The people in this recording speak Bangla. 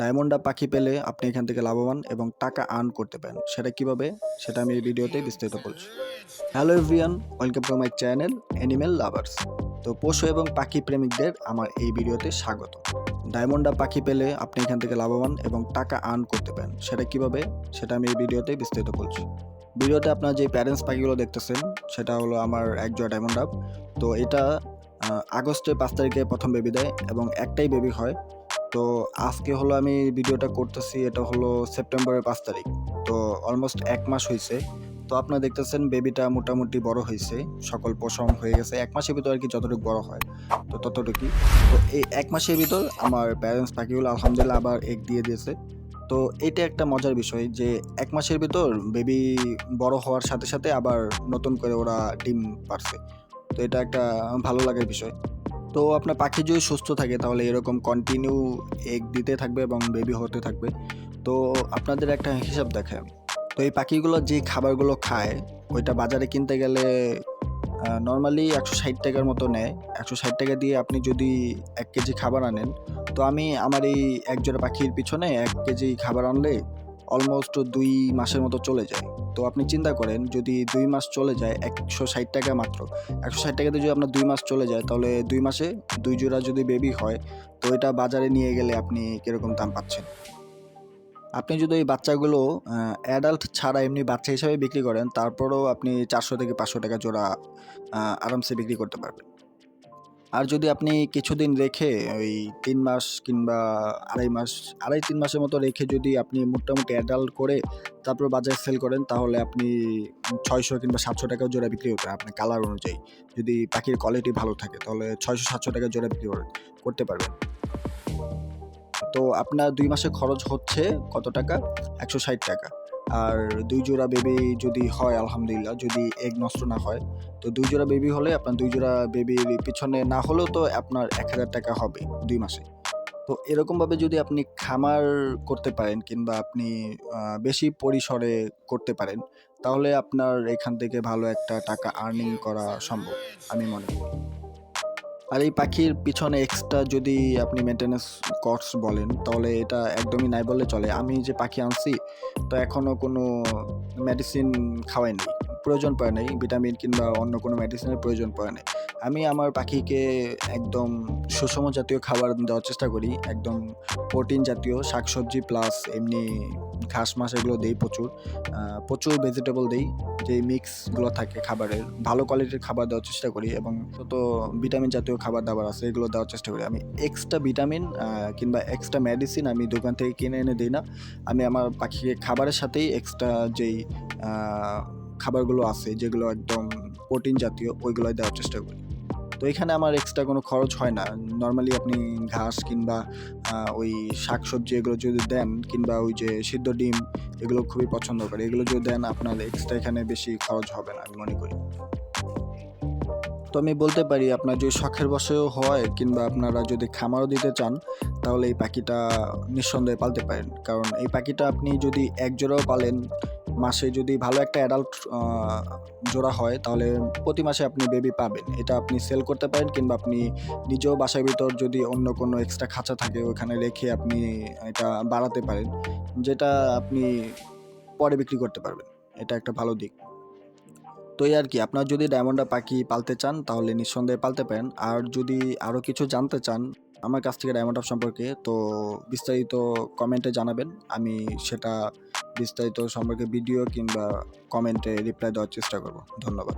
ডায়মন্ডা পাখি পেলে আপনি এখান থেকে লাভবান এবং টাকা আর্ন করতে পারেন। সেটা কিভাবে, সেটা আমি এই ভিডিওতে বিস্তারিত বলছি। Hello everyone, welcome to my channel animal lovers. তো পশু এবং পাখি প্রেমিকদের আমার এই ভিডিওতে স্বাগত। ডায়মন্ডা পাখি পেলে আপনি এখান থেকে লাভবান এবং টাকা আর্ন করতে পারেন। সেটা কিভাবে, সেটা আমি এই ভিডিওতে বিস্তারিত বলছি। ভিডিওতে আপনার যে প্যারেন্টস পাখিগুলো দেখতেছেন সেটা হলো আমার এক জোড়া ডায়মন্ড ডাব। তো এটা আগস্টের 5 তারিখে প্রথম বেবি দেয় এবং একটাই বেবি হয়। তো আজকে হলো আমি ভিডিওটা করতেছি, এটা হলো সেপ্টেম্বরের 5 তারিখ। তো অলমোস্ট 1 মাস হইছে। তো আপনারা দেখতেছেন বেবিটা মোটামুটি বড় হইছে। সকল পশম হয়ে গেছে। 1 মাসের ভিতর আরকি যতটুকু বড় হয় তো ততটুকুই। তো এই 1 মাসের ভিতর আমার প্যারেন্টস পাখিগুলো আলহামদুলিল্লাহ আবার এগ দিয়ে দিয়েছে। তো এটা একটা মজার বিষয় যে 1 মাসের ভিতর বেবি বড় হওয়ার সাথে, সাথে আবার নতুন করে ওরা ডিম পাড়ছে। তো এটা একটা ভালো লাগার বিষয়। তো আপনার পাখি যদি সুস্থ থাকে তাহলে এরকম কন্টিনিউ এগ দিতে থাকবে এবং বেবি হতে থাকবে। তো আপনাদের একটা হিসাব দেখাই। তো এই পাখিগুলো যে খাবারগুলো খায় ওইটা বাজারে কিনতে গেলে নরমালি ৳১৬০ মতো নেয়। ৳১৬০ দিয়ে আপনি যদি ১ কেজি খাবার আনেন, তো আমি আমার এই এক জোড়া পাখির পিছনে ১ কেজি খাবার আনলে অলমোস্ট ২ মাসের মতো চলে যায়। তো আপনি চিন্তা করেন যদি ২ মাস চলে যায় ৳১৬০ মাত্র। ৳১৬০ দিয়ে যদি আপনার ২ মাস চলে যায় তাহলে ২ মাসে ২ জোড়া যদি বেবি হয়, তো এটা বাজারে নিয়ে গেলে আপনি কিরকম দাম পাচ্ছেন? আপনি যদি এই বাচ্চাগুলো অ্যাডাল্ট ছাড়া এমনি বাচ্চা হিসাবে বিক্রি করেন, তারপরেও আপনি ৳৪০০-৫০০ জোড়া আরামসে বিক্রি করতে পারবেন। আর যদি আপনি কিছুদিন রেখে ওই ৩ মাস কিংবা ২.৫ মাস, ২.৫-৩ মাসের মতো রেখে যদি আপনি মোটামুটি অ্যাডাল্ট করে তারপর বাজারে সেল করেন, তাহলে আপনি ৳৬০০ কিংবা ৳৭০০ জোড়া বিক্রি হতে পারে আপনার কালার অনুযায়ী। যদি পাখির কোয়ালিটি ভালো থাকে তাহলে ৳৬০০-৭০০ জোড়া বিক্রি করতে পারবেন। তো আপনার ২ মাসে খরচ হচ্ছে কত টাকা? ৳১৬০। আর ২ জোড়া বেবি যদি হয় আলহামদুলিল্লাহ, যদি এগ নষ্ট না হয়, তো ২ জোড়া বেবি হলে আপনার ২ জোড়া বেবির পিছনে না হলেও তো আপনার ৳১,০০০ হবে ২ মাসে। তো এরকমভাবে যদি আপনি খামার করতে পারেন কিংবা আপনি বেশি পরিসরে করতে পারেন, তাহলে আপনার এখান থেকে ভালো একটা টাকা আর্নিং করা সম্ভব, আমি মনে করি। আর এই পাখির পিছনে এক্সট্রা যদি আপনি মেইনটেন্যান্স কস্ট বলেন, তাহলে এটা একদমই নাই বললে চলে। আমি যে পাখি আনছি, তো এখনো কোনো মেডিসিন খাওয়াই নাই। প্রয়োজন পড়ে নাই। ভিটামিন কিংবা অন্য কোনো মেডিসিনের প্রয়োজন পড়ে নাই। আমি আমার পাখিকে একদম সুষম জাতীয় খাবার দেওয়ার চেষ্টা করি। একদম প্রোটিন জাতীয় শাকসবজি প্লাস এমনি ঘাস-মাস এগুলো দেই প্রচুর। প্রচুর ভেজিটেবল দেই। যে মিক্সগুলো থাকে খাবারের, ভালো কোয়ালিটির খাবার দেওয়ার চেষ্টা করি এবং ভিটামিন জাতীয় খাবার-দাবার আছে এগুলো দেওয়ার চেষ্টা করি। আমি এক্সট্রা ভিটামিন কিংবা এক্সট্রা মেডিসিন আমি দোকান থেকে কিনে এনে দেই না। আমি আমার পাখিকে খাবারের সাথেই এক্সট্রা যেই আ খাবারগুলো আছে যেগুলো একদম প্রোটিন জাতীয় ওইগুলাই দেওয়ার চেষ্টা করি। তো এখানে আমার এক্সট্রা কোনো খরচ হয় না। নরমালি আপনি ঘাস কিংবা ওই শাকসবজি এগুলো যদি দেন কিংবা ওই যে সিদ্ধ ডিম এগুলো খুবই পছন্দ করে। এগুলো যদি দেন আপনার এক্সট্রা এখানে বেশি খরচ হবে না আমি মনে করি। তো আমি বলতে পারি আপনার যদি শখের বশেও হয় কিংবা আপনারা যদি খামারও দিতে চান, তাহলে এই পাখিটা নিঃসন্দেহে পালতে পারেন। কারণ এই পাখিটা আপনি যদি এক জোড়াও পালেন, মাসে যদি ভালো একটা অ্যাডাল্ট জোড়া হয় তাহলে প্রতি মাসে আপনি বেবি পাবেন। এটা আপনি সেল করতে পারেন কিংবা আপনি নিজেও বাসার ভিতর যদি অন্য কোনো এক্সট্রা খাঁচা থাকে ওখানে রেখে আপনি এটা বাড়াতে পারেন। যেটা আপনি পরে বিক্রি করতে পারবেন। এটা একটা ভালো দিক। তো এই আরকি আপনার যদি ডায়মন্ডা পাখি পালতে চান তাহলে নিঃসন্দেহে পালতে পারেন। আর যদি আরো কিছু জানতে চান আমার কাছ থেকে ডায়মন্ড ডাব সম্পর্কে তো বিস্তারিত কমেন্টে জানাবেন। আমি সেটা বিস্তারিত সম্পর্কে ভিডিও কিংবা কমেন্টে রিপ্লাই দেওয়ার চেষ্টা করব। ধন্যবাদ।